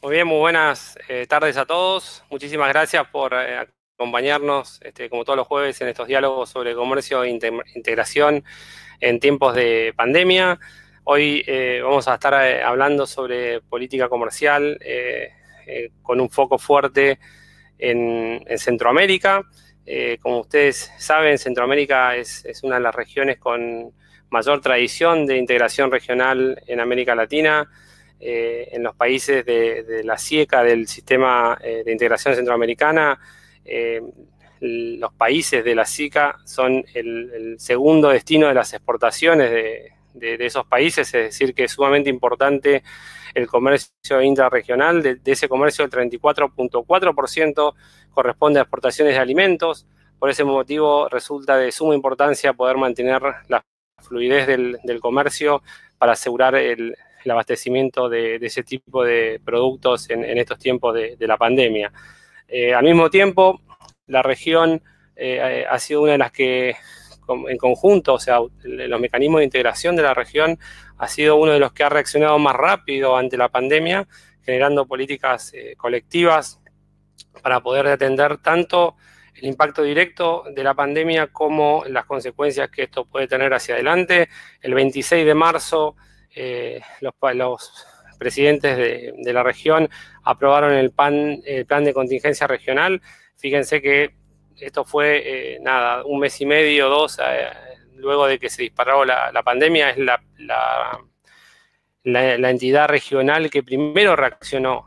Muy bien, muy buenas tardes a todos. Muchísimas gracias por acompañarnos, como todos los jueves, en estos diálogos sobre comercio e integración en tiempos de pandemia. Hoy vamos a estar hablando sobre política comercial con un foco fuerte en Centroamérica. Como ustedes saben, Centroamérica es una de las regiones con mayor tradición de integración regional en América Latina. En los países de la CIECA, del sistema de integración centroamericana, los países de la CICA son el segundo destino de las exportaciones de esos países, es decir, que es sumamente importante el comercio intrarregional. De ese comercio, el 34.4% corresponde a exportaciones de alimentos. Por ese motivo, resulta de suma importancia poder mantener la fluidez del comercio para asegurar el abastecimiento de ese tipo de productos en estos tiempos de la pandemia. Al mismo tiempo, la región ha sido una de las que, en conjunto, o sea, los mecanismos de integración de la región ha sido uno de los que ha reaccionado más rápido ante la pandemia, generando políticas colectivas para poder atender tanto el impacto directo de la pandemia como las consecuencias que esto puede tener hacia adelante. El 26 de marzo, los presidentes de la región aprobaron el plan de contingencia regional. Fíjense que esto fue, un mes y medio, dos, luego de que se disparó la pandemia. Es la entidad regional que primero reaccionó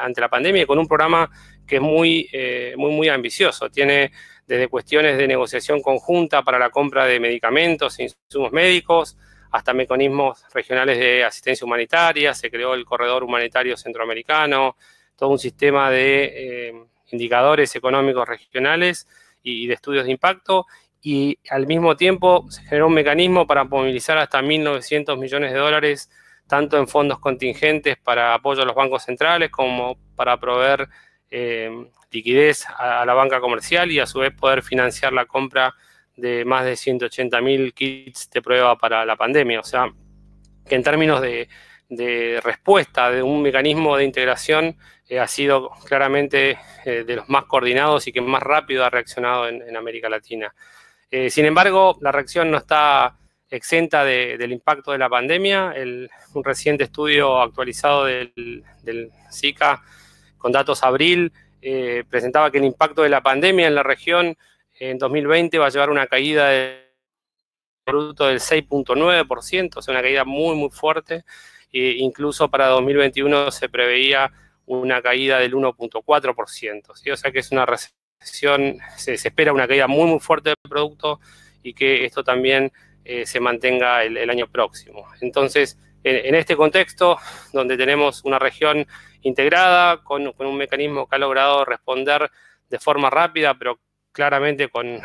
ante la pandemia, con un programa que es muy ambicioso. Tiene desde cuestiones de negociación conjunta para la compra de medicamentos e insumos médicos, hasta mecanismos regionales de asistencia humanitaria. Se creó el Corredor Humanitario Centroamericano, todo un sistema de indicadores económicos regionales y de estudios de impacto, y al mismo tiempo se generó un mecanismo para movilizar hasta 1.900 millones de dólares, tanto en fondos contingentes para apoyo a los bancos centrales como para proveer liquidez a la banca comercial, y a su vez poder financiar la compra de más de 180.000 kits de prueba para la pandemia. O sea, que en términos de respuesta de un mecanismo de integración ha sido claramente de los más coordinados y que más rápido ha reaccionado en América Latina. Sin embargo, la reacción no está exenta del impacto de la pandemia. Un reciente estudio actualizado del SICA con datos abril presentaba que el impacto de la pandemia en la región en 2020 va a llevar una caída de producto del 6.9%, o sea, una caída muy fuerte. Incluso para 2021 se preveía una caída del 1.4%, ¿sí? O sea que es una recesión, se espera una caída muy fuerte del producto, y que esto también se mantenga el año próximo. Entonces, en este contexto, donde tenemos una región integrada con un mecanismo que ha logrado responder de forma rápida, pero claramente con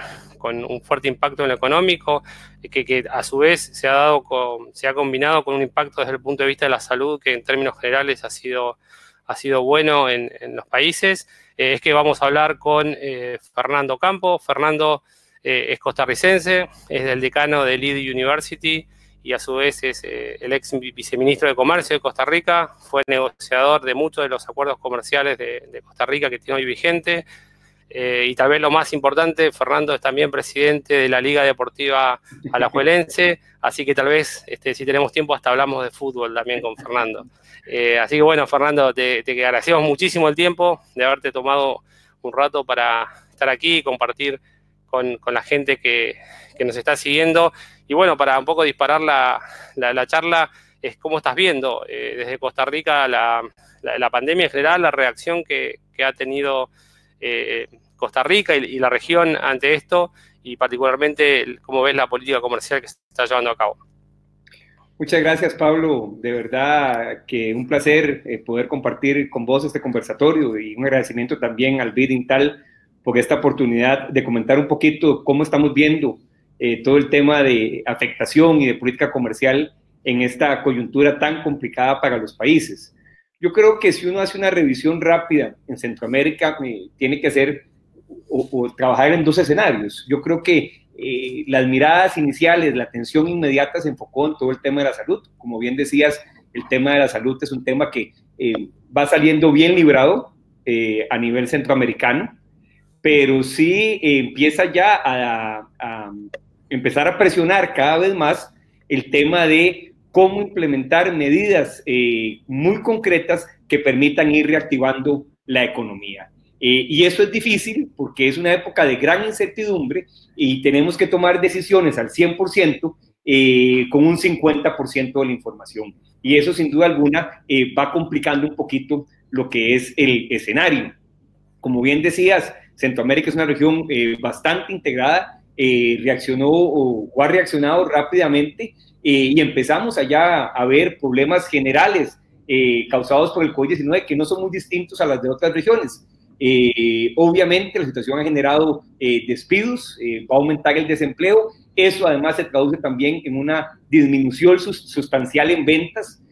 un fuerte impacto en lo económico, que a su vez se ha combinado con un impacto desde el punto de vista de la salud, que en términos generales ha sido bueno en los países. Es que vamos a hablar con Fernando Campo. Fernando es costarricense, es del decano de Leeds University, y a su vez es el ex viceministro de Comercio de Costa Rica. Fue negociador de muchos de los acuerdos comerciales de Costa Rica que tiene hoy vigente. Y tal vez lo más importante, Fernando es también presidente de la Liga Deportiva Alajuelense, así que tal vez, si tenemos tiempo, hasta hablamos de fútbol también con Fernando. Así que bueno, Fernando, te agradecemos muchísimo el tiempo de haberte tomado un rato para estar aquí y compartir con la gente que nos está siguiendo. Y bueno, para un poco disparar la charla, es cómo estás viendo desde Costa Rica la pandemia en general, la reacción que ha tenido Costa Rica y la región ante esto, y particularmente cómo ves la política comercial que se está llevando a cabo. Muchas gracias, Pablo. De verdad que un placer poder compartir con vos este conversatorio, y un agradecimiento también al BID Intal por esta oportunidad de comentar un poquito cómo estamos viendo todo el tema de afectación y de política comercial en esta coyuntura tan complicada para los países. Yo creo que si uno hace una revisión rápida en Centroamérica, tiene que hacer o trabajar en dos escenarios. Yo creo que las miradas iniciales, la atención inmediata se enfocó en todo el tema de la salud. Como bien decías, el tema de la salud es un tema que va saliendo bien librado a nivel centroamericano, pero sí empieza ya a empezar a presionar cada vez más el tema de cómo implementar medidas muy concretas que permitan ir reactivando la economía. Y eso es difícil porque es una época de gran incertidumbre y tenemos que tomar decisiones al 100% con un 50% de la información. Y eso sin duda alguna va complicando un poquito lo que es el escenario. Como bien decías, Centroamérica es una región bastante integrada, reaccionó o ha reaccionado rápidamente y empezamos allá a ver problemas generales causados por el COVID-19 que no son muy distintos a las de otras regiones. Obviamente la situación ha generado despidos, va a aumentar el desempleo, eso además se traduce también en una disminución sustancial en ventas.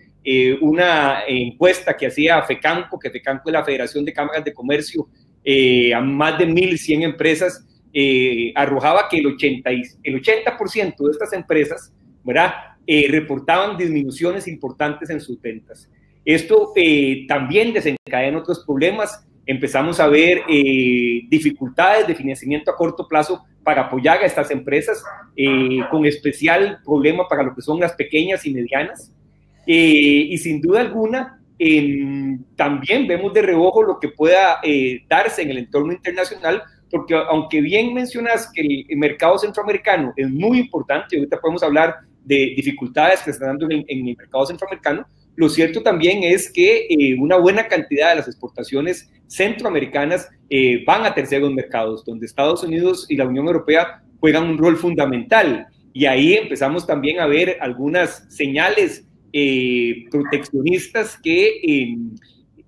Una encuesta que hacía FECAMCO, que FECAMCO es la Federación de Cámaras de Comercio, a más de 1.100 empresas, arrojaba que el 80% de estas empresas, ¿verdad?, reportaban disminuciones importantes en sus ventas. Esto también desencadena otros problemas. Empezamos a ver dificultades de financiamiento a corto plazo para apoyar a estas empresas, con especial problema para lo que son las pequeñas y medianas. Y sin duda alguna, también vemos de reojo lo que pueda darse en el entorno internacional, porque aunque bien mencionas que el mercado centroamericano es muy importante, ahorita podemos hablar de dificultades que se están dando en el mercado centroamericano, lo cierto también es que una buena cantidad de las exportaciones centroamericanas van a terceros mercados, donde Estados Unidos y la Unión Europea juegan un rol fundamental. Y ahí empezamos también a ver algunas señales proteccionistas que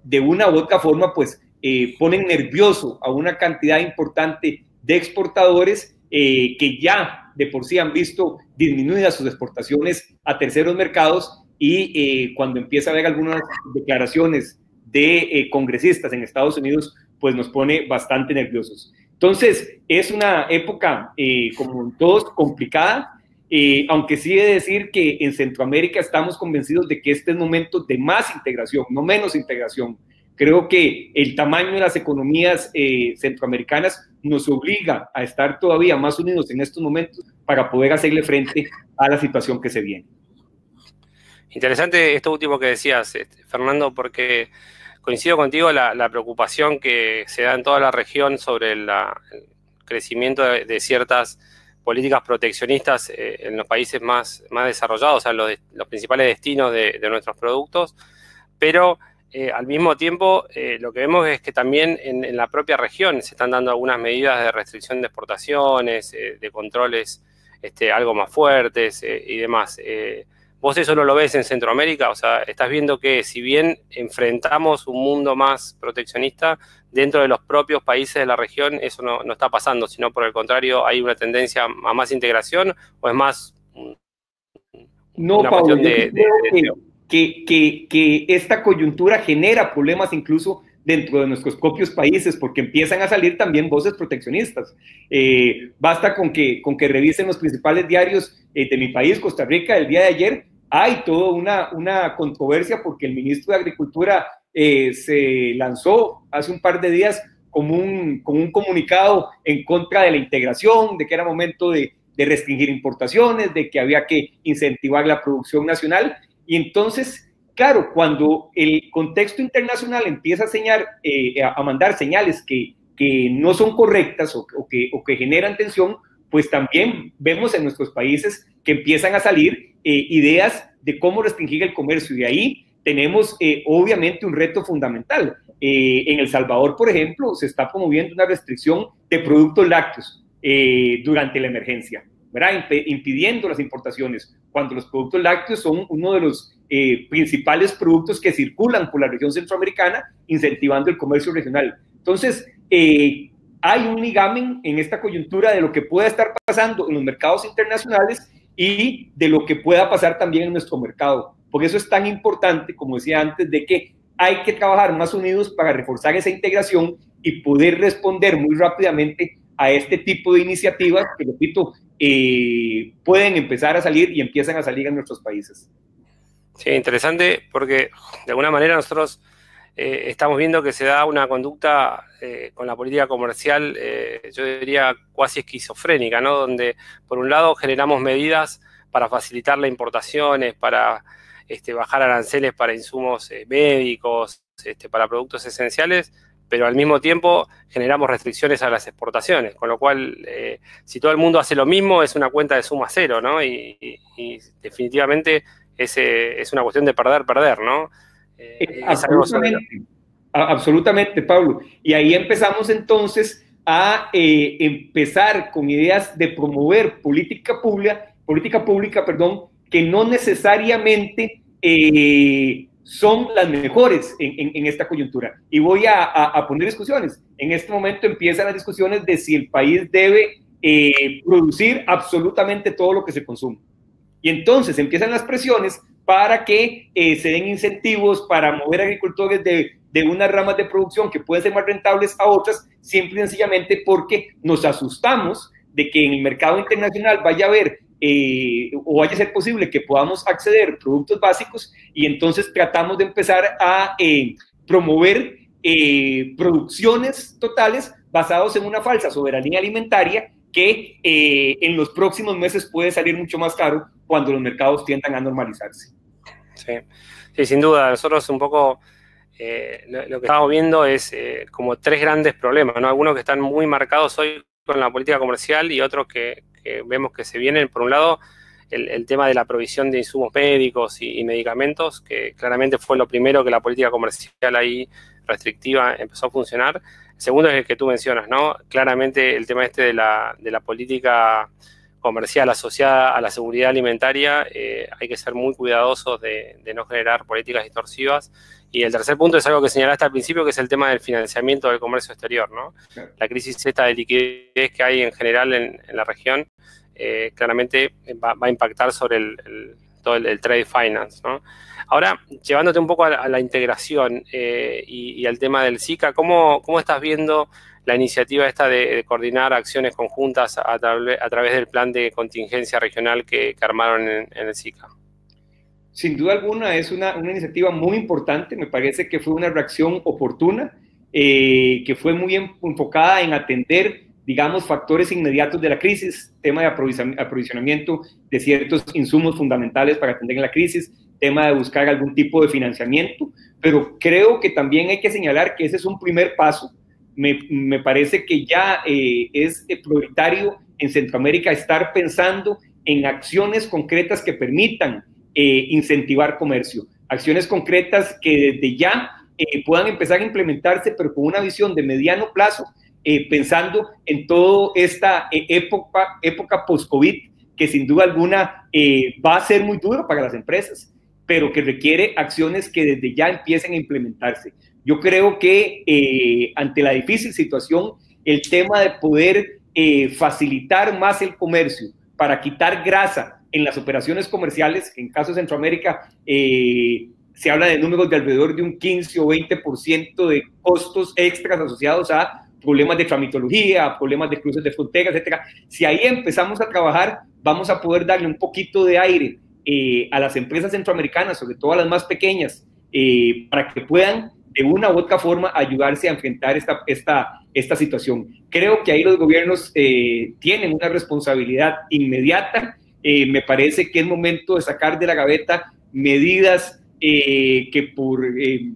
de una u otra forma pues ponen nervioso a una cantidad importante de exportadores que ya de por sí han visto disminuidas sus exportaciones a terceros mercados, y cuando empieza a haber algunas declaraciones de congresistas en Estados Unidos, pues nos pone bastante nerviosos. Entonces, es una época, como todos, complicada, aunque sí he de decir que en Centroamérica estamos convencidos de que este es momento de más integración, no menos integración. Creo que el tamaño de las economías centroamericanas nos obliga a estar todavía más unidos en estos momentos para poder hacerle frente a la situación que se viene. Interesante esto último que decías, Fernando, porque coincido contigo la preocupación que se da en toda la región sobre el crecimiento de ciertas políticas proteccionistas en los países más desarrollados, o sea, los principales destinos de nuestros productos, pero al mismo tiempo lo que vemos es que también en la propia región se están dando algunas medidas de restricción de exportaciones, de controles algo más fuertes y demás. ¿Vos eso no lo ves en Centroamérica? O sea, estás viendo que si bien enfrentamos un mundo más proteccionista, dentro de los propios países de la región eso no está pasando, sino por el contrario hay una tendencia a más integración, ¿o es más una cuestión que esta coyuntura genera problemas incluso dentro de nuestros propios países, porque empiezan a salir también voces proteccionistas? Basta con que revisen los principales diarios de mi país, Costa Rica, el día de ayer. Hay toda una controversia porque el ministro de Agricultura se lanzó hace un par de días con un comunicado en contra de la integración, de que era momento de restringir importaciones, de que había que incentivar la producción nacional. Y entonces, claro, cuando el contexto internacional empieza a mandar señales que no son correctas o que generan tensión, pues también vemos en nuestros países que empiezan a salir ideas de cómo restringir el comercio, y ahí tenemos obviamente un reto fundamental. En El Salvador, por ejemplo, se está promoviendo una restricción de productos lácteos durante la emergencia, ¿verdad? Impidiendo las importaciones, cuando los productos lácteos son uno de los principales productos que circulan por la región centroamericana, incentivando el comercio regional. Entonces, hay un ligamen en esta coyuntura de lo que pueda estar pasando en los mercados internacionales y de lo que pueda pasar también en nuestro mercado. Por eso es tan importante, como decía antes, de que hay que trabajar más unidos para reforzar esa integración y poder responder muy rápidamente a este tipo de iniciativas que, repito, pueden empezar a salir y empiezan a salir en nuestros países. Sí, interesante porque de alguna manera nosotros estamos viendo que se da una conducta con la política comercial, yo diría cuasi esquizofrénica, ¿no? Donde por un lado generamos medidas para facilitar las importaciones, para bajar aranceles para insumos médicos, para productos esenciales, pero al mismo tiempo generamos restricciones a las exportaciones, con lo cual si todo el mundo hace lo mismo es una cuenta de suma cero, ¿no? Y definitivamente es una cuestión de perder, ¿no? Es algo sobre... Absolutamente, absolutamente, Pablo. Y ahí empezamos entonces a empezar con ideas de promover política pública, perdón, que no necesariamente son las mejores en esta coyuntura. Y voy a poner discusiones. En este momento empiezan las discusiones de si el país debe producir absolutamente todo lo que se consume. Y entonces empiezan las presiones para que se den incentivos para mover agricultores de unas ramas de producción que pueden ser más rentables a otras, simple y sencillamente porque nos asustamos de que en el mercado internacional vaya a haber o vaya a ser posible que podamos acceder a productos básicos, y entonces tratamos de empezar a promover producciones totales basados en una falsa soberanía alimentaria que en los próximos meses puede salir mucho más caro cuando los mercados tiendan a normalizarse. Sí, sí, sin duda. Nosotros un poco lo que estamos viendo es como tres grandes problemas, ¿no? Algunos que están muy marcados hoy con la política comercial y otros que vemos que se vienen. Por un lado, el tema de la provisión de insumos médicos y medicamentos, que claramente fue lo primero que la política comercial ahí restrictiva empezó a funcionar. El segundo es el que tú mencionas, ¿no? Claramente el tema de la política comercial asociada a la seguridad alimentaria, hay que ser muy cuidadosos de no generar políticas distorsivas. Y el tercer punto es algo que señalaste al principio, que es el tema del financiamiento del comercio exterior, ¿no? La crisis esta de liquidez que hay en general en la región, claramente va a impactar sobre todo el trade finance, ¿no? Ahora, llevándote un poco a la integración y al tema del SICA, ¿cómo estás viendo la iniciativa esta de coordinar acciones conjuntas a través del plan de contingencia regional que armaron en el SICA? Sin duda alguna es una iniciativa muy importante, me parece que fue una reacción oportuna, que fue muy enfocada en atender, digamos, factores inmediatos de la crisis, tema de aprovisionamiento de ciertos insumos fundamentales para atender la crisis, tema de buscar algún tipo de financiamiento, pero creo que también hay que señalar que ese es un primer paso. Me parece que ya es prioritario en Centroamérica estar pensando en acciones concretas que permitan incentivar comercio, acciones concretas que desde ya puedan empezar a implementarse, pero con una visión de mediano plazo, pensando en toda esta época post-COVID, que sin duda alguna va a ser muy duro para las empresas, pero que requiere acciones que desde ya empiecen a implementarse. Yo creo que ante la difícil situación, el tema de poder facilitar más el comercio para quitar grasa en las operaciones comerciales, en caso de Centroamérica, se habla de números de alrededor de un 15 o 20% de costos extras asociados a problemas de tramitología, problemas de cruces de fronteras, etcétera. Si ahí empezamos a trabajar, vamos a poder darle un poquito de aire a las empresas centroamericanas, sobre todo a las más pequeñas, para que puedan de una u otra forma ayudarse a enfrentar esta situación. Creo que ahí los gobiernos tienen una responsabilidad inmediata. Me parece que es momento de sacar de la gaveta medidas que por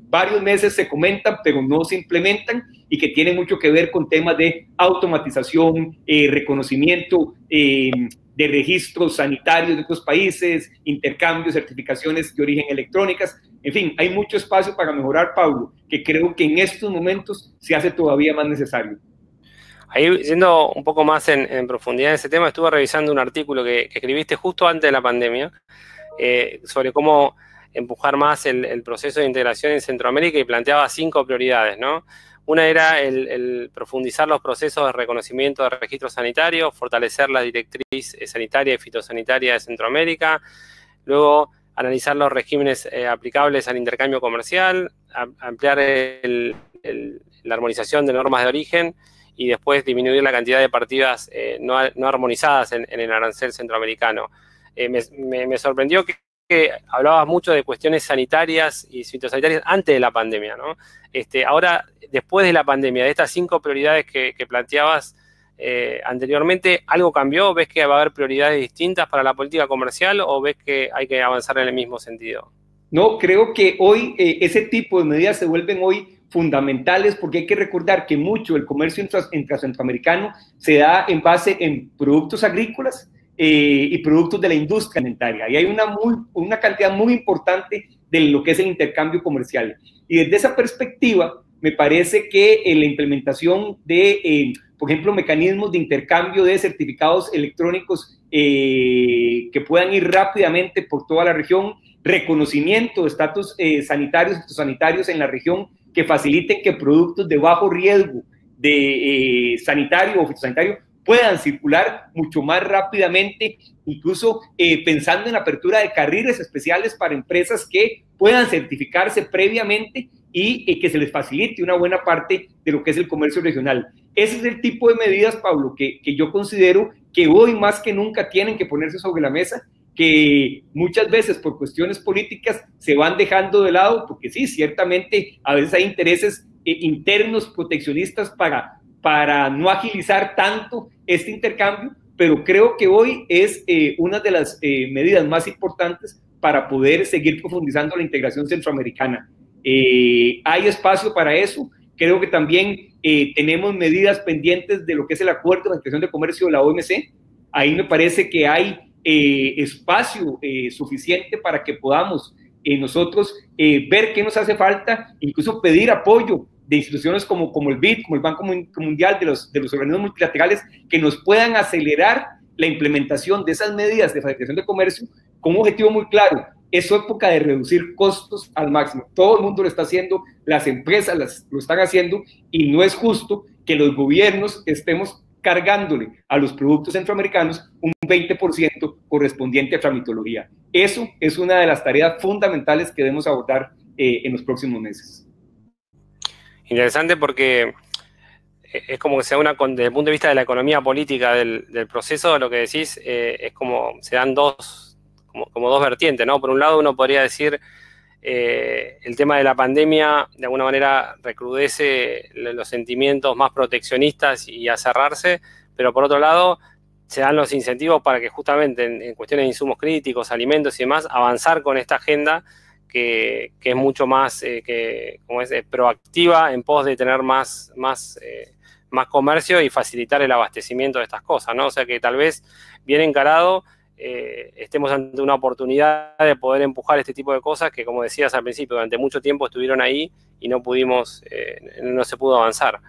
varios meses se comentan, pero no se implementan, y que tienen mucho que ver con temas de automatización, reconocimiento de registros sanitarios de otros países, intercambios, certificaciones de origen electrónicas. En fin, hay mucho espacio para mejorar, Pablo, que creo que en estos momentos se hace todavía más necesario. Ahí, yendo un poco más en profundidad en ese tema, estuve revisando un artículo que escribiste justo antes de la pandemia sobre cómo empujar más el proceso de integración en Centroamérica, y planteaba 5 prioridades, ¿no? Una era el profundizar los procesos de reconocimiento de registros sanitarios, fortalecer la directriz sanitaria y fitosanitaria de Centroamérica, luego analizar los regímenes aplicables al intercambio comercial, ampliar la armonización de normas de origen, y después disminuir la cantidad de partidas no armonizadas en el arancel centroamericano. Me sorprendió que que hablabas mucho de cuestiones sanitarias y fitosanitarias antes de la pandemia, ¿no? Ahora, después de la pandemia, de estas 5 prioridades que planteabas anteriormente, ¿algo cambió? ¿Ves que va a haber prioridades distintas para la política comercial o ves que hay que avanzar en el mismo sentido? No, creo que hoy ese tipo de medidas se vuelven hoy fundamentales porque hay que recordar que mucho del comercio intracentroamericano se da en base en productos agrícolas y productos de la industria alimentaria. Y hay una cantidad muy importante de lo que es el intercambio comercial. Y desde esa perspectiva, me parece que la implementación de, por ejemplo, mecanismos de intercambio de certificados electrónicos que puedan ir rápidamente por toda la región, reconocimiento de estatus sanitarios y fitosanitarios en la región que faciliten que productos de bajo riesgo de sanitario o fitosanitario puedan circular mucho más rápidamente, incluso pensando en la apertura de carriles especiales para empresas que puedan certificarse previamente y que se les facilite una buena parte de lo que es el comercio regional. Ese es el tipo de medidas, Pablo, que yo considero que hoy más que nunca tienen que ponerse sobre la mesa, que muchas veces por cuestiones políticas se van dejando de lado, porque sí, ciertamente a veces hay intereses internos proteccionistas para no agilizar tanto este intercambio, pero creo que hoy es una de las medidas más importantes para poder seguir profundizando la integración centroamericana. Hay espacio para eso. Creo que también tenemos medidas pendientes de lo que es el Acuerdo de Facilitación de Comercio de la OMC. Ahí me parece que hay espacio suficiente para que podamos nosotros ver qué nos hace falta, incluso pedir apoyo de instituciones como el BID, como el Banco Mundial, de los organismos multilaterales, que nos puedan acelerar la implementación de esas medidas de facilitación de comercio con un objetivo muy claro. Es época de reducir costos al máximo. Todo el mundo lo está haciendo, las empresas lo están haciendo, y no es justo que los gobiernos estemos cargándole a los productos centroamericanos un 20% correspondiente a tramitología. Eso es una de las tareas fundamentales que debemos abordar en los próximos meses. Interesante, porque es como que se da desde el punto de vista de la economía política del proceso, lo que decís, es como se dan como dos vertientes, ¿no? Por un lado, uno podría decir el tema de la pandemia de alguna manera recrudece los sentimientos más proteccionistas y a cerrarse, pero por otro lado se dan los incentivos para que justamente en cuestiones de insumos críticos, alimentos y demás, avanzar con esta agenda que es mucho más proactiva en pos de tener más comercio y facilitar el abastecimiento de estas cosas, ¿no? O sea que tal vez bien encarado estemos ante una oportunidad de poder empujar este tipo de cosas que, como decías al principio, durante mucho tiempo estuvieron ahí y no se pudo avanzar.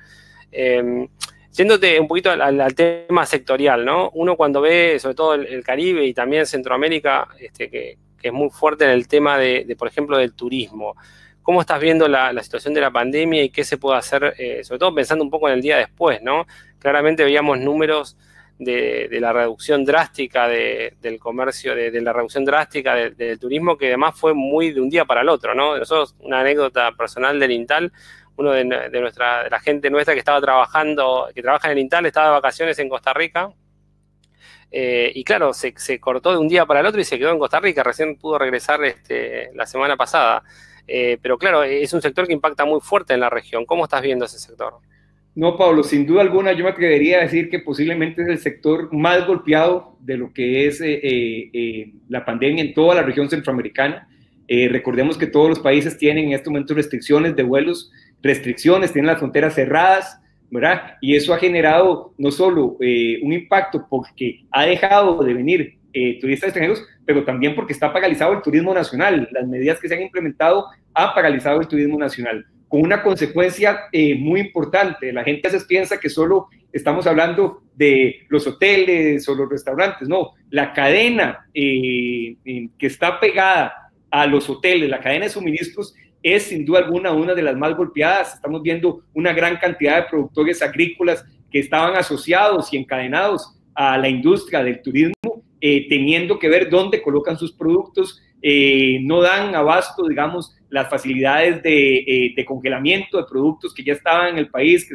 Yéndote un poquito al tema sectorial, ¿no? Uno cuando ve, sobre todo el Caribe y también Centroamérica, que es muy fuerte en el tema por ejemplo, del turismo. ¿Cómo estás viendo la situación de la pandemia y qué se puede hacer, sobre todo pensando un poco en el día después, ¿no? Claramente veíamos números de la reducción drástica del comercio, de la reducción drástica del turismo, que además fue muy de un día para el otro, ¿no? Nosotros, una anécdota personal del INTAL, uno de la gente nuestra que trabaja en el INTAL, estaba de vacaciones en Costa Rica, y claro, se cortó de un día para el otro y se quedó en Costa Rica, recién pudo regresar la semana pasada. Pero claro, es un sector que impacta muy fuerte en la región. ¿Cómo estás viendo ese sector? No, Pablo, sin duda alguna yo me atrevería a decir que posiblemente es el sector más golpeado de lo que es la pandemia en toda la región centroamericana. Recordemos que todos los países tienen en este momento restricciones de vuelos, tienen las fronteras cerradas, ¿verdad? Y eso ha generado no solo un impacto porque ha dejado de venir turistas extranjeros, pero también porque está paralizado el turismo nacional. Las medidas que se han implementado han paralizado el turismo nacional, con una consecuencia muy importante. La gente a veces piensa que solo estamos hablando de los hoteles o los restaurantes. No, la cadena que está pegada a los hoteles, la cadena de suministros, es sin duda alguna una de las más golpeadas. Estamos viendo una gran cantidad de productores agrícolas que estaban asociados y encadenados a la industria del turismo, teniendo que ver dónde colocan sus productos. No dan abasto, digamos, las facilidades de congelamiento de productos que ya estaban en el país,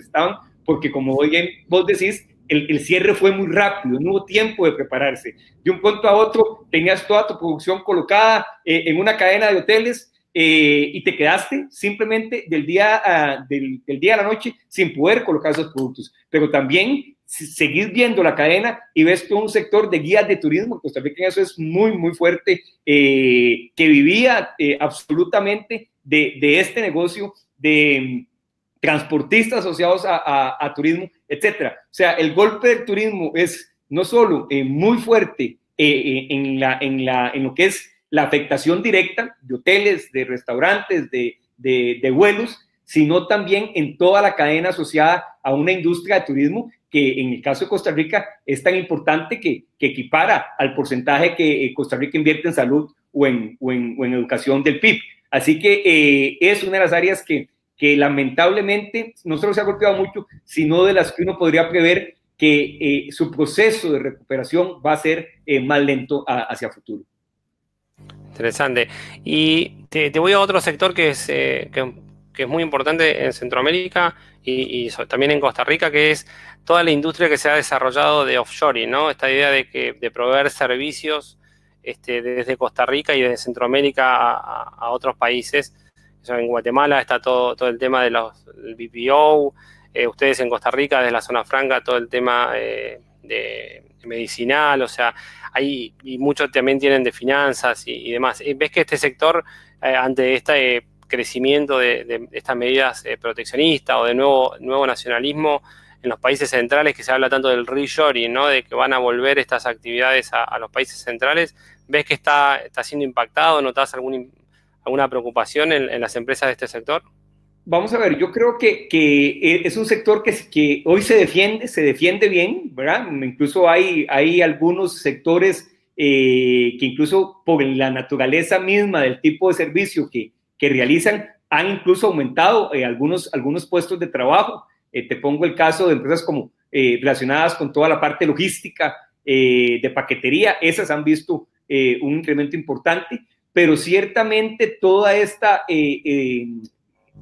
porque como bien vos decís, el cierre fue muy rápido, no hubo tiempo de prepararse. De un punto a otro tenías toda tu producción colocada en una cadena de hoteles y te quedaste simplemente del día a la noche sin poder colocar esos productos. Pero también seguir viendo la cadena y ves todo un sector de guías de turismo, Costa Rica en eso es muy, muy fuerte, que vivía absolutamente de este negocio de transportistas asociados a turismo, etcétera. O sea, el golpe del turismo es no solo muy fuerte en lo que es la afectación directa de hoteles, de restaurantes, de vuelos, sino también en toda la cadena asociada a una industria de turismo que en el caso de Costa Rica es tan importante que equipara al porcentaje que Costa Rica invierte en salud o en educación del PIB. Así que es una de las áreas que lamentablemente no solo se ha golpeado mucho, sino de las que uno podría prever que su proceso de recuperación va a ser más lento hacia el futuro. Interesante. Y te voy a otro sector que es muy importante en Centroamérica y también en Costa Rica, que es toda la industria que se ha desarrollado de offshoring, ¿no? Esta idea de proveer servicios desde Costa Rica y desde Centroamérica a otros países. En Guatemala está todo el tema del BPO, ustedes en Costa Rica, desde la zona franca, todo el tema de medicinal, o sea, y muchos también tienen de finanzas y demás. ¿Ves que este sector, ante este crecimiento de estas medidas proteccionistas o de nuevo nacionalismo en los países centrales, que se habla tanto del reshoring, ¿no? De que van a volver estas actividades a los países centrales, ¿ves que está siendo impactado? ¿Notas alguna preocupación en las empresas de este sector? Vamos a ver, yo creo que es un sector que hoy se defiende bien, ¿verdad? Incluso hay algunos sectores que incluso por la naturaleza misma del tipo de servicio que realizan, han incluso aumentado algunos puestos de trabajo. Te pongo el caso de empresas como relacionadas con toda la parte logística, de paquetería, esas han visto un incremento importante, pero ciertamente toda esta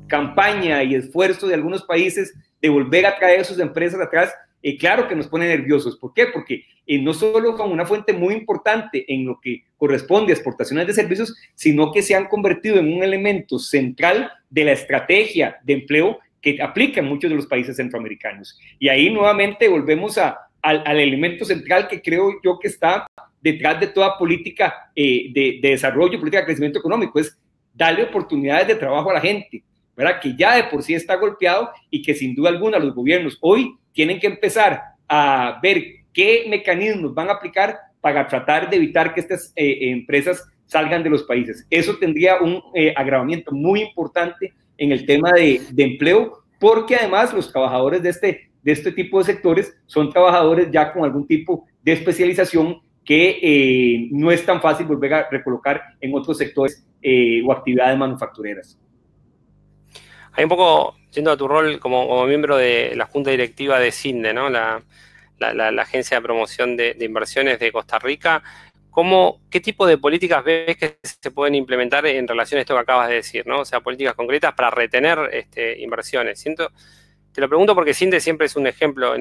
campaña y esfuerzo de algunos países de volver a traer sus empresas atrás, claro que nos pone nerviosos. ¿Por qué? Porque no solo son una fuente muy importante en lo que corresponde a exportaciones de servicios, sino que se han convertido en un elemento central de la estrategia de empleo que aplican muchos de los países centroamericanos. Y ahí nuevamente volvemos al elemento central que creo yo que está detrás de toda política de desarrollo, política de crecimiento económico, es darle oportunidades de trabajo a la gente, ¿verdad? Que ya de por sí está golpeado y que sin duda alguna los gobiernos hoy tienen que empezar a ver qué mecanismos van a aplicar para tratar de evitar que estas empresas salgan de los países. Eso tendría un agravamiento muy importante en el tema de empleo, porque además los trabajadores de este tipo de sectores son trabajadores ya con algún tipo de especialización que no es tan fácil volver a recolocar en otros sectores o actividades manufactureras. Hay un poco, yendo a tu rol como miembro de la Junta Directiva de CINDE, ¿no? la Agencia de Promoción de Inversiones de Costa Rica, ¿qué tipo de políticas ves que se pueden implementar en relación a esto que acabas de decir, ¿no? O sea, políticas concretas para retener inversiones. Te lo pregunto porque CINDE siempre es un ejemplo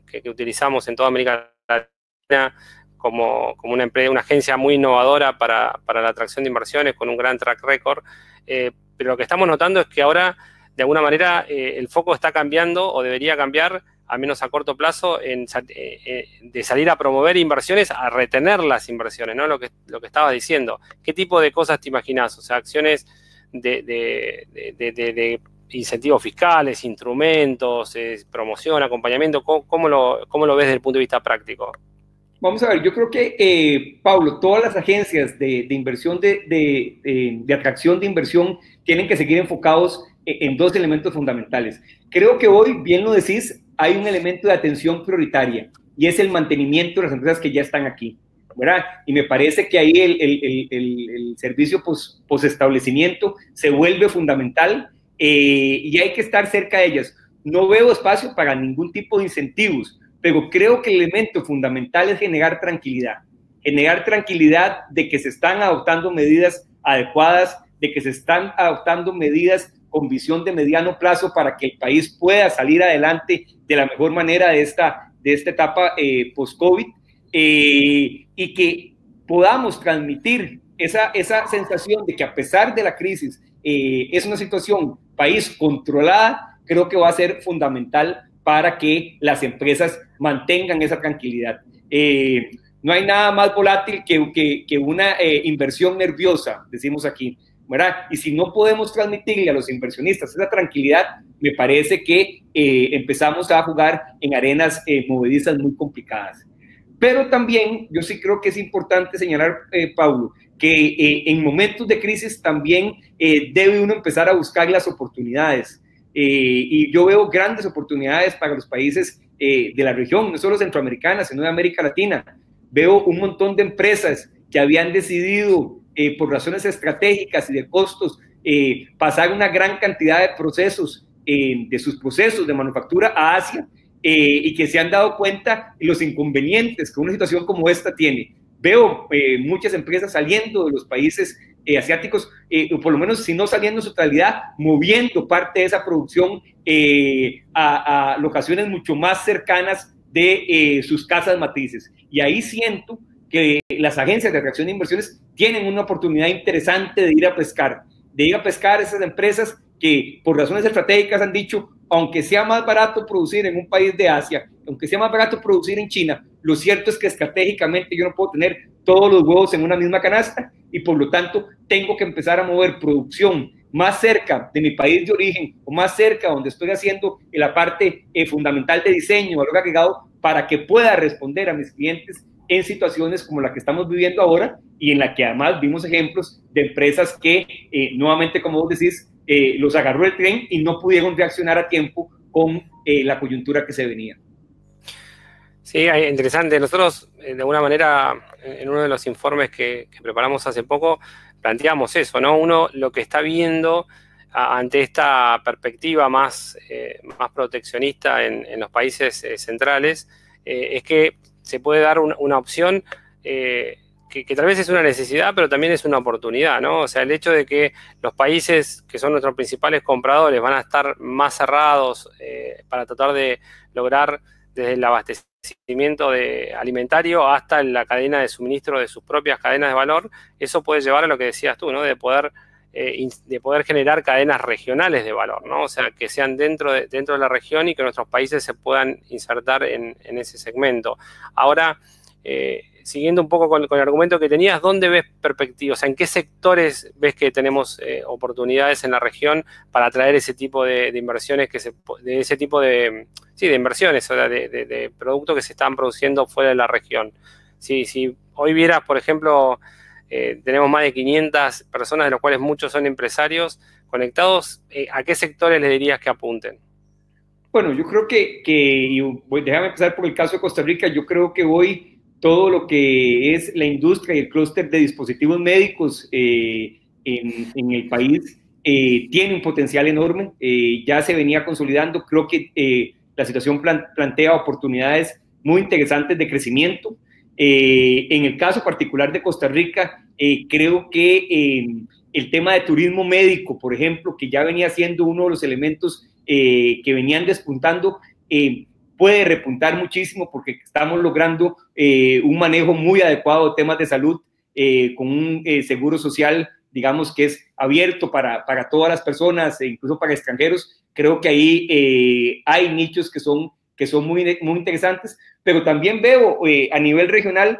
que utilizamos en toda América Latina como una agencia muy innovadora para la atracción de inversiones, con un gran track record, pero lo que estamos notando es que ahora, de alguna manera, el foco está cambiando o debería cambiar, al menos a corto plazo, de salir a promover inversiones a retener las inversiones, ¿no? Lo que estabas diciendo. ¿Qué tipo de cosas te imaginas? O sea, acciones de incentivos fiscales, instrumentos, promoción, acompañamiento. ¿Cómo lo ves desde el punto de vista práctico? Vamos a ver, yo creo que, Pablo, todas las agencias de inversión, de atracción de inversión, tienen que seguir enfocados en dos elementos fundamentales. Creo que hoy, bien lo decís, hay un elemento de atención prioritaria y es el mantenimiento de las empresas que ya están aquí, ¿verdad? Y me parece que ahí el servicio posestablecimiento se vuelve fundamental y hay que estar cerca de ellas. No veo espacio para ningún tipo de incentivos, pero creo que el elemento fundamental es generar tranquilidad de que se están adoptando medidas adecuadas, de que se están adoptando medidas con visión de mediano plazo para que el país pueda salir adelante de la mejor manera de esta de esta etapa post-COVID, y que podamos transmitir esa sensación de que a pesar de la crisis es una situación país controlada. Creo que va a ser fundamental para que las empresas mantengan esa tranquilidad. No hay nada más volátil que una inversión nerviosa, decimos aquí, ¿verdad? Y si no podemos transmitirle a los inversionistas esa tranquilidad, me parece que empezamos a jugar en arenas movedizas muy complicadas. Pero también yo sí creo que es importante señalar, Paulo, que en momentos de crisis también debe uno empezar a buscar las oportunidades. Y yo veo grandes oportunidades para los países de la región, no solo centroamericanas, sino de América Latina. Veo un montón de empresas que habían decidido, por razones estratégicas y de costos, pasar una gran cantidad de procesos, de sus procesos de manufactura a Asia, y que se han dado cuenta de los inconvenientes que una situación como esta tiene. Veo muchas empresas saliendo de los países asiáticos, o por lo menos si no saliendo en su totalidad, moviendo parte de esa producción a locaciones mucho más cercanas de sus casas matrices. Y ahí siento que las agencias de atracción de inversiones tienen una oportunidad interesante de ir a pescar esas empresas que por razones estratégicas han dicho, aunque sea más barato producir en un país de Asia, aunque sea más barato producir en China, lo cierto es que estratégicamente yo no puedo tener todos los huevos en una misma canasta y por lo tanto tengo que empezar a mover producción más cerca de mi país de origen o más cerca donde estoy haciendo la parte fundamental de diseño, valor agregado, para que pueda responder a mis clientes en situaciones como la que estamos viviendo ahora y en la que además vimos ejemplos de empresas que nuevamente, como vos decís, los agarró el tren y no pudieron reaccionar a tiempo con la coyuntura que se venía. Sí, interesante. Nosotros, de alguna manera, en uno de los informes que preparamos hace poco, planteamos eso, ¿no? Uno lo que está viendo ante esta perspectiva más proteccionista en los países centrales, es que se puede dar una opción que tal vez es una necesidad, pero también es una oportunidad, ¿no? O sea, el hecho de que los países que son nuestros principales compradores van a estar más cerrados para tratar de lograr desde el abastecimiento alimentario hasta la cadena de suministro de sus propias cadenas de valor, eso puede llevar a lo que decías tú, ¿no? De poder generar cadenas regionales de valor, ¿no? O sea, que sean dentro de la región y que nuestros países se puedan insertar en ese segmento. Ahora, siguiendo un poco con el argumento que tenías, ¿dónde ves perspectivas? O sea, ¿en qué sectores ves que tenemos oportunidades en la región para atraer ese tipo de inversiones, de ese tipo de inversiones, o sea, de productos que se están produciendo fuera de la región? Si hoy vieras, por ejemplo, tenemos más de 500 personas, de los cuales muchos son empresarios conectados, ¿a qué sectores les dirías que apunten? Bueno, yo creo déjame empezar por el caso de Costa Rica. Yo creo que hoy todo lo que es la industria y el clúster de dispositivos médicos en el país tiene un potencial enorme. Ya se venía consolidando. Creo que la situación plantea oportunidades muy interesantes de crecimiento. En el caso particular de Costa Rica, creo que el tema de turismo médico, por ejemplo, que ya venía siendo uno de los elementos que venían despuntando, puede repuntar muchísimo porque estamos logrando un manejo muy adecuado de temas de salud con un seguro social, digamos, que es abierto para todas las personas, e incluso para extranjeros. Creo que ahí hay nichos que son muy, muy interesantes, pero también veo a nivel regional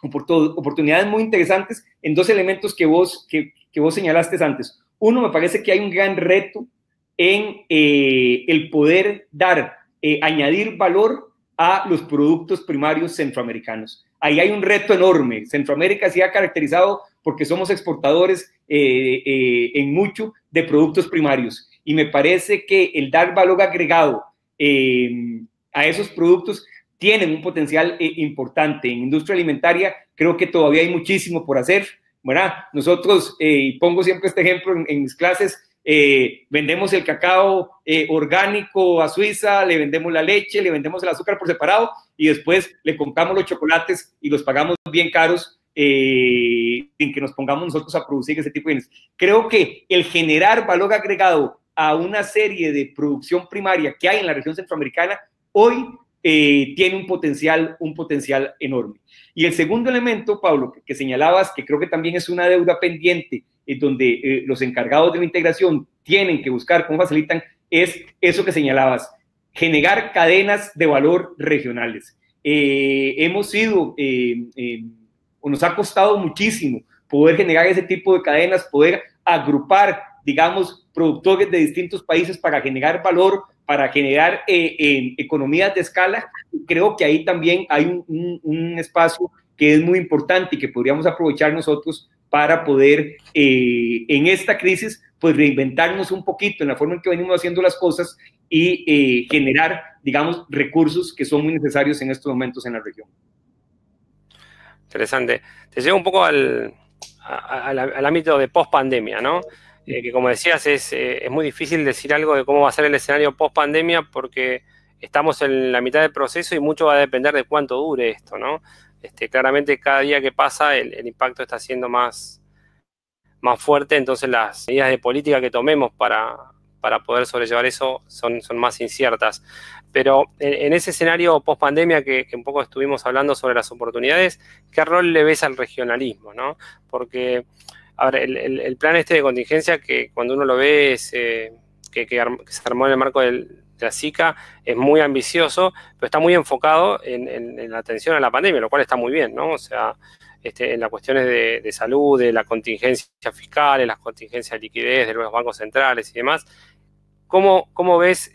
oportunidades muy interesantes en dos elementos que vos señalaste antes. Uno, me parece que hay un gran reto en el poder añadir valor a los productos primarios centroamericanos. Ahí hay un reto enorme. Centroamérica se ha caracterizado porque somos exportadores en mucho de productos primarios y me parece que el dar valor agregado a esos productos tienen un potencial importante. En industria alimentaria creo que todavía hay muchísimo por hacer, ¿verdad? Nosotros, pongo siempre este ejemplo en mis clases, vendemos el cacao orgánico a Suiza, le vendemos la leche, le vendemos el azúcar por separado y después le compramos los chocolates y los pagamos bien caros sin que nos pongamos nosotros a producir ese tipo de bienes. Creo que el generar valor agregado a una serie de producción primaria que hay en la región centroamericana hoy tiene un potencial enorme. Y el segundo elemento, Pablo, que señalabas, que creo que también es una deuda pendiente, donde los encargados de la integración tienen que buscar cómo facilitan, es eso que señalabas, generar cadenas de valor regionales. Hemos sido, o nos ha costado muchísimo poder generar ese tipo de cadenas, poder agrupar, digamos, productores de distintos países para generar valor, para generar economías de escala. Creo que ahí también hay un espacio que es muy importante y que podríamos aprovechar nosotros para poder, en esta crisis, pues reinventarnos un poquito en la forma en que venimos haciendo las cosas y generar, digamos, recursos que son muy necesarios en estos momentos en la región. Interesante. Te llevo un poco al ámbito de post-pandemia, ¿no? Que como decías, es muy difícil decir algo de cómo va a ser el escenario post-pandemia porque estamos en la mitad del proceso y mucho va a depender de cuánto dure esto, ¿no? Claramente cada día que pasa el impacto está siendo más fuerte, entonces las medidas de política que tomemos para poder sobrellevar eso son más inciertas. Pero en ese escenario post-pandemia que un poco estuvimos hablando sobre las oportunidades, ¿qué rol le ves al regionalismo, ¿no? Porque, a ver, el plan de contingencia que cuando uno lo ve que se armó en el marco de la SICA es muy ambicioso, pero está muy enfocado en la atención a la pandemia, lo cual está muy bien, ¿no? O sea, en las cuestiones de salud, de la contingencia fiscal, en las contingencias de liquidez de los bancos centrales y demás. ¿Cómo ves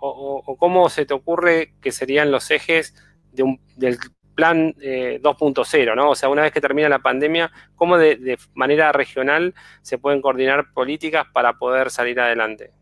o cómo se te ocurre que serían los ejes del plan 2.0, ¿no? O sea, una vez que termina la pandemia, ¿cómo de manera regional se pueden coordinar políticas para poder salir adelante?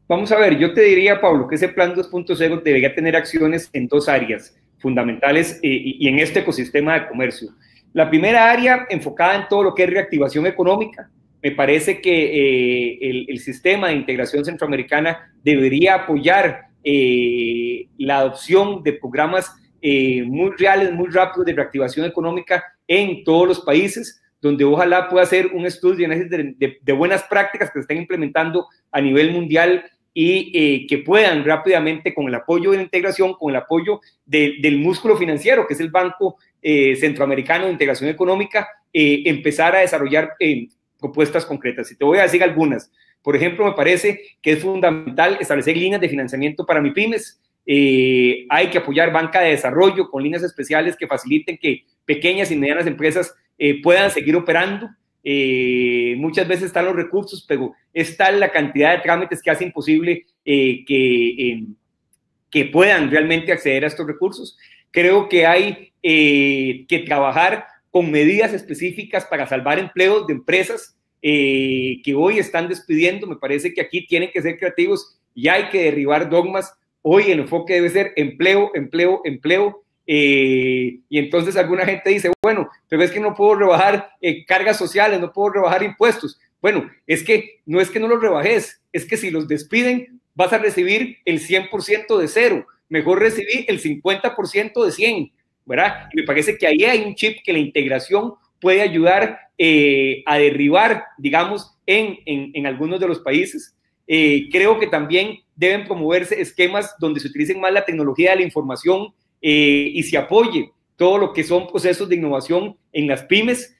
Vamos a ver, yo te diría, Pablo, que ese plan 2.0 debería tener acciones en dos áreas fundamentales y en este ecosistema de comercio. La primera área enfocada en todo lo que es reactivación económica. Me parece que el sistema de integración centroamericana debería apoyar la adopción de programas muy reales, muy rápidos de reactivación económica en todos los países, donde ojalá pueda hacer un estudio de buenas prácticas que se estén implementando a nivel mundial y que puedan rápidamente, con el apoyo de la integración, con el apoyo del músculo financiero, que es el Banco Centroamericano de Integración Económica, empezar a desarrollar propuestas concretas. Y te voy a decir algunas. Por ejemplo, me parece que es fundamental establecer líneas de financiamiento para MIPYMES. Hay que apoyar banca de desarrollo con líneas especiales que faciliten que pequeñas y medianas empresas puedan seguir operando. Muchas veces están los recursos, pero está la cantidad de trámites que hace imposible que puedan realmente acceder a estos recursos. Creo que hay que trabajar con medidas específicas para salvar empleos de empresas que hoy están despidiendo. Me parece que aquí tienen que ser creativos y hay que derribar dogmas. Hoy el enfoque debe ser empleo, empleo, empleo. Y entonces alguna gente dice, bueno, pero es que no puedo rebajar cargas sociales, no puedo rebajar impuestos. Bueno, es que no los rebajes, es que si los despiden vas a recibir el 100% de cero, mejor recibir el 50% de 100, ¿verdad? Y me parece que ahí hay un chip que la integración puede ayudar a derribar, digamos, en algunos de los países. Creo que también deben promoverse esquemas donde se utilicen más la tecnología de la información y se apoye todo lo que son procesos de innovación en las pymes.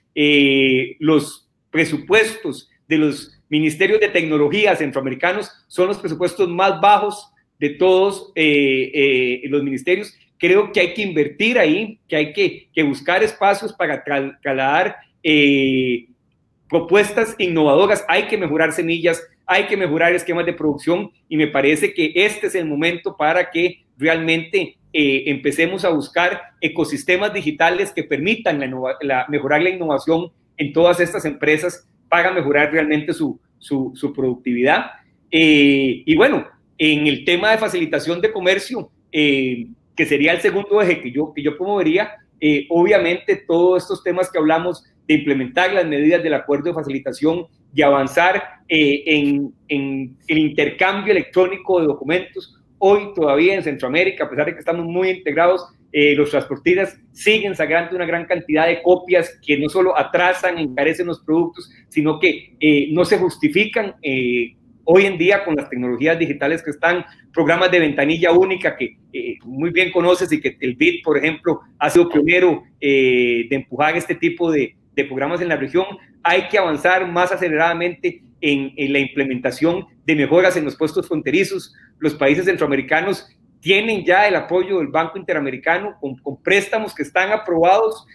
Los presupuestos de los ministerios de tecnología centroamericanos son los presupuestos más bajos de todos los ministerios. Creo que hay que invertir ahí, que hay que buscar espacios para trasladar propuestas innovadoras. Hay que mejorar semillas, hay que mejorar esquemas de producción y me parece que este es el momento para que realmente empecemos a buscar ecosistemas digitales que permitan mejorar la innovación en todas estas empresas para mejorar realmente su productividad. Y bueno, en el tema de facilitación de comercio, que sería el segundo eje que yo promovería, obviamente todos estos temas que hablamos de implementar las medidas del acuerdo de facilitación, de avanzar en el intercambio electrónico de documentos. Hoy todavía en Centroamérica, a pesar de que estamos muy integrados, los transportistas siguen sacando una gran cantidad de copias que no solo atrasan, encarecen los productos, sino que no se justifican hoy en día con las tecnologías digitales que están, programas de ventanilla única que muy bien conoces y que el BID, por ejemplo, ha sido pionero de empujar este tipo de programas en la región. Hay que avanzar más aceleradamente en la implementación de mejoras en los puestos fronterizos. Los países centroamericanos tienen ya el apoyo del Banco Interamericano con préstamos que están aprobados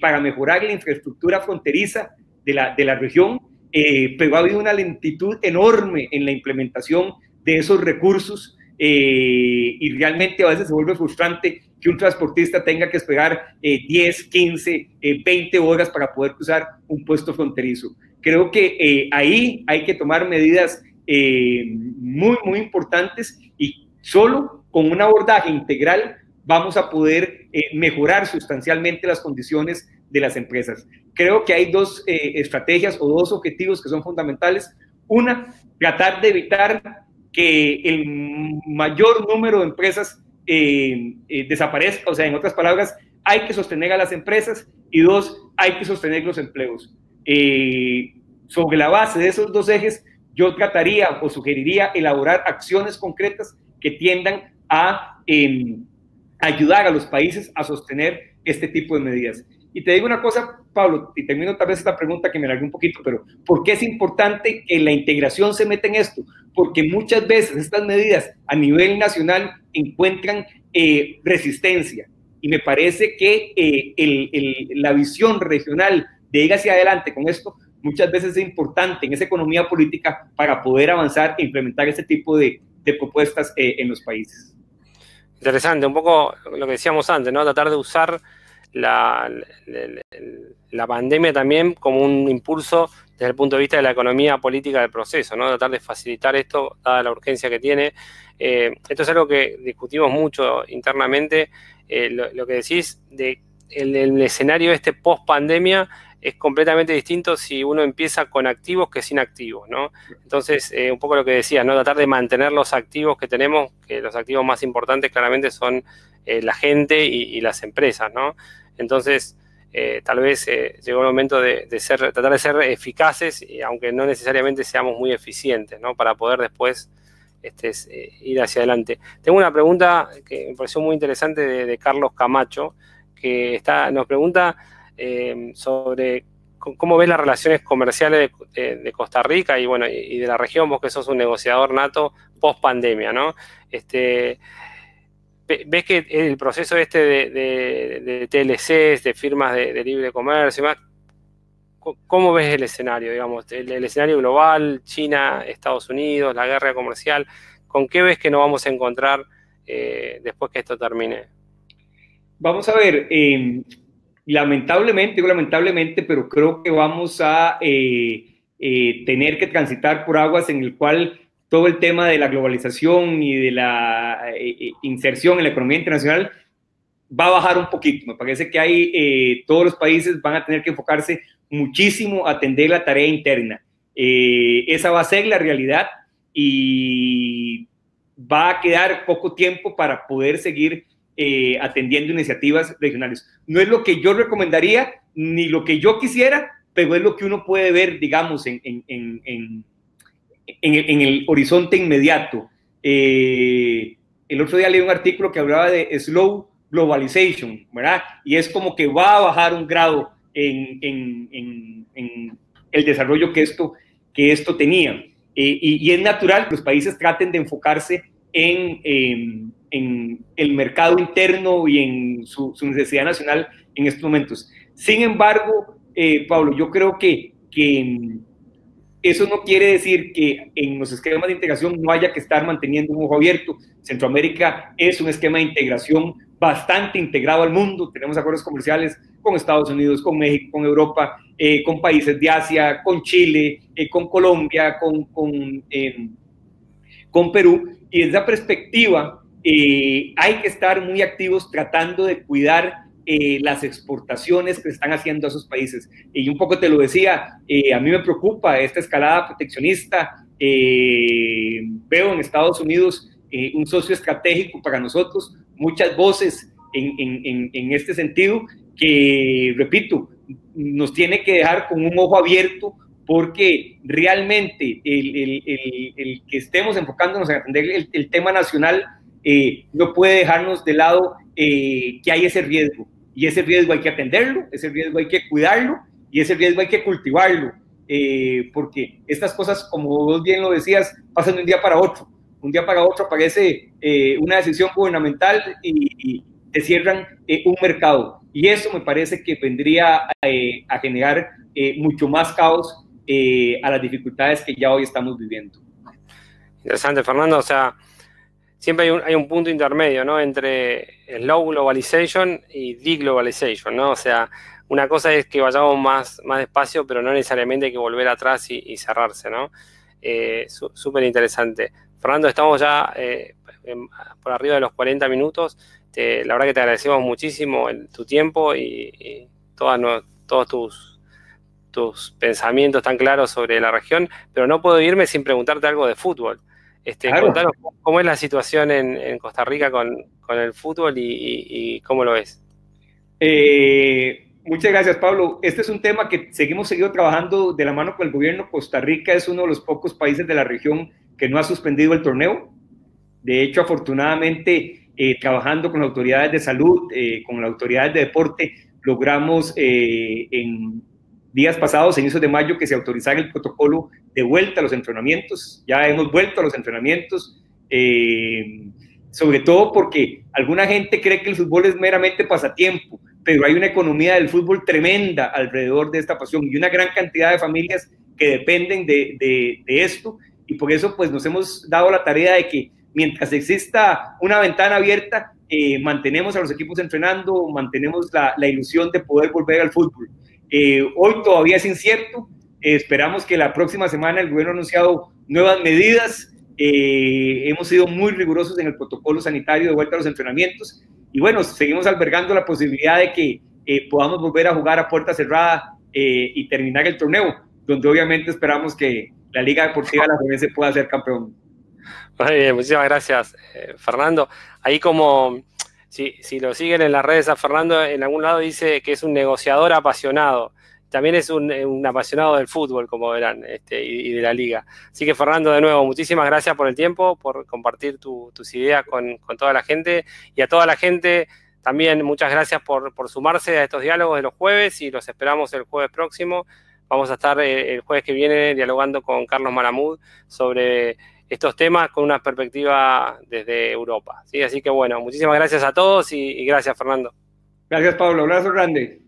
para mejorar la infraestructura fronteriza de la región, pero ha habido una lentitud enorme en la implementación de esos recursos y realmente a veces se vuelve frustrante que un transportista tenga que esperar 10, 15, 20 horas para poder cruzar un puesto fronterizo. Creo que ahí hay que tomar medidas muy, muy importantes y solo con un abordaje integral vamos a poder mejorar sustancialmente las condiciones de las empresas. Creo que hay dos estrategias o dos objetivos que son fundamentales. Una, tratar de evitar que el mayor número de empresas desaparezca, o sea, en otras palabras, hay que sostener a las empresas, y dos, hay que sostener los empleos. Sobre la base de esos dos ejes, yo trataría o sugeriría elaborar acciones concretas que tiendan a ayudar a los países a sostener este tipo de medidas. Y te digo una cosa, Pablo, y termino tal vez esta pregunta que me alargué un poquito, pero ¿por qué es importante que la integración se meta en esto? Porque muchas veces estas medidas a nivel nacional encuentran resistencia, y me parece que la visión regional de ir hacia adelante con esto muchas veces es importante en esa economía política para poder avanzar e implementar este tipo de propuestas en los países. Interesante, un poco lo que decíamos antes, ¿no? Tratar de usar la pandemia también como un impulso desde el punto de vista de la economía política del proceso, ¿no? Tratar de facilitar esto, dada la urgencia que tiene. Esto es algo que discutimos mucho internamente, lo que decís de el escenario este post-pandemia es completamente distinto si uno empieza con activos que sin activos, ¿no? Entonces, un poco lo que decías, ¿no? Tratar de mantener los activos que tenemos, que los activos más importantes claramente son la gente y las empresas, ¿no? Entonces, tal vez llegó el momento de tratar de ser eficaces, aunque no necesariamente seamos muy eficientes, ¿no? Para poder después ir hacia adelante. Tengo una pregunta que me pareció muy interesante de Carlos Camacho, que nos pregunta sobre cómo ves las relaciones comerciales de Costa Rica y, bueno, y de la región, vos que sos un negociador nato post pandemia, ¿no? ¿Ves que el proceso de TLCs, de firmas de libre comercio y más, cómo ves el escenario, digamos, el escenario global, China, Estados Unidos, la guerra comercial? ¿Con qué ves que nos vamos a encontrar después que esto termine? Vamos a ver, lamentablemente, pero creo que vamos a tener que transitar por aguas en el cual todo el tema de la globalización y de la inserción en la economía internacional va a bajar un poquito. Me parece que todos los países van a tener que enfocarse muchísimo a atender la tarea interna. Esa va a ser la realidad y va a quedar poco tiempo para poder seguir atendiendo iniciativas regionales. No es lo que yo recomendaría ni lo que yo quisiera, pero es lo que uno puede ver, digamos, en el horizonte inmediato. El otro día leí un artículo que hablaba de slow globalization, ¿verdad? Y es como que va a bajar un grado en el desarrollo que esto tenía. Y es natural que los países traten de enfocarse en el mercado interno y en su necesidad nacional en estos momentos. Sin embargo, Pablo, yo creo que eso no quiere decir que en los esquemas de integración no haya que estar manteniendo un ojo abierto. Centroamérica es un esquema de integración bastante integrado al mundo. Tenemos acuerdos comerciales con Estados Unidos, con México, con Europa, con países de Asia, con Chile, con Colombia, con Perú. Y desde esa perspectiva hay que estar muy activos tratando de cuidar las exportaciones que se están haciendo a esos países. Y un poco te lo decía, a mí me preocupa esta escalada proteccionista. Veo en Estados Unidos un socio estratégico para nosotros, muchas voces en este sentido que, repito, nos tiene que dejar con un ojo abierto porque realmente el que estemos enfocándonos en atender el tema nacional no puede dejarnos de lado que hay ese riesgo, y ese riesgo hay que atenderlo, ese riesgo hay que cuidarlo, y ese riesgo hay que cultivarlo, porque estas cosas, como vos bien lo decías, pasan de un día para otro. Un día para otro aparece una decisión gubernamental y te cierran un mercado. Y eso me parece que vendría a generar mucho más caos a las dificultades que ya hoy estamos viviendo. Interesante, Fernando. O sea, siempre hay un punto intermedio, ¿no? Entre slow globalization y deglobalization, ¿no? O sea, una cosa es que vayamos más despacio, pero no necesariamente hay que volver atrás y cerrarse, ¿no? Súper interesante. Fernando, estamos ya por arriba de los 40 minutos. La verdad que te agradecemos muchísimo tu tiempo y todos tus pensamientos tan claros sobre la región, pero no puedo irme sin preguntarte algo de fútbol. Claro. Contanos cómo es la situación en Costa Rica con el fútbol y cómo lo ves. Muchas gracias, Pablo. Este es un tema que seguido trabajando de la mano con el gobierno. Costa Rica es uno de los pocos países de la región que no ha suspendido el torneo. De hecho, afortunadamente, trabajando con las autoridades de salud, con las autoridades de deporte, logramos en días pasados, en inicios de mayo, que se autorizara el protocolo de vuelta a los entrenamientos. Ya hemos vuelto a los entrenamientos, sobre todo porque alguna gente cree que el fútbol es meramente pasatiempo, pero hay una economía del fútbol tremenda alrededor de esta pasión y una gran cantidad de familias que dependen de esto, y por eso pues nos hemos dado la tarea de que mientras exista una ventana abierta, mantenemos a los equipos entrenando, mantenemos la ilusión de poder volver al fútbol. Hoy todavía es incierto, esperamos que la próxima semana el gobierno ha anunciado nuevas medidas, hemos sido muy rigurosos en el protocolo sanitario de vuelta a los entrenamientos, y bueno, seguimos albergando la posibilidad de que podamos volver a jugar a puerta cerrada y terminar el torneo, donde obviamente esperamos que la Liga Deportiva Alajuelense pueda ser campeón. Muy bien, muchísimas gracias, Fernando. Ahí como, si lo siguen en las redes a Fernando, en algún lado dice que es un negociador apasionado. También es un apasionado del fútbol, como verán, y de la liga. Así que, Fernando, de nuevo, muchísimas gracias por el tiempo, por compartir tus ideas con toda la gente. Y a toda la gente también muchas gracias por sumarse a estos diálogos de los jueves, y los esperamos el jueves próximo. Vamos a estar el jueves que viene dialogando con Carlos Malamud sobre estos temas con una perspectiva desde Europa, ¿sí? Así que bueno, muchísimas gracias a todos y gracias, Fernando. Gracias, Pablo. Abrazo grande.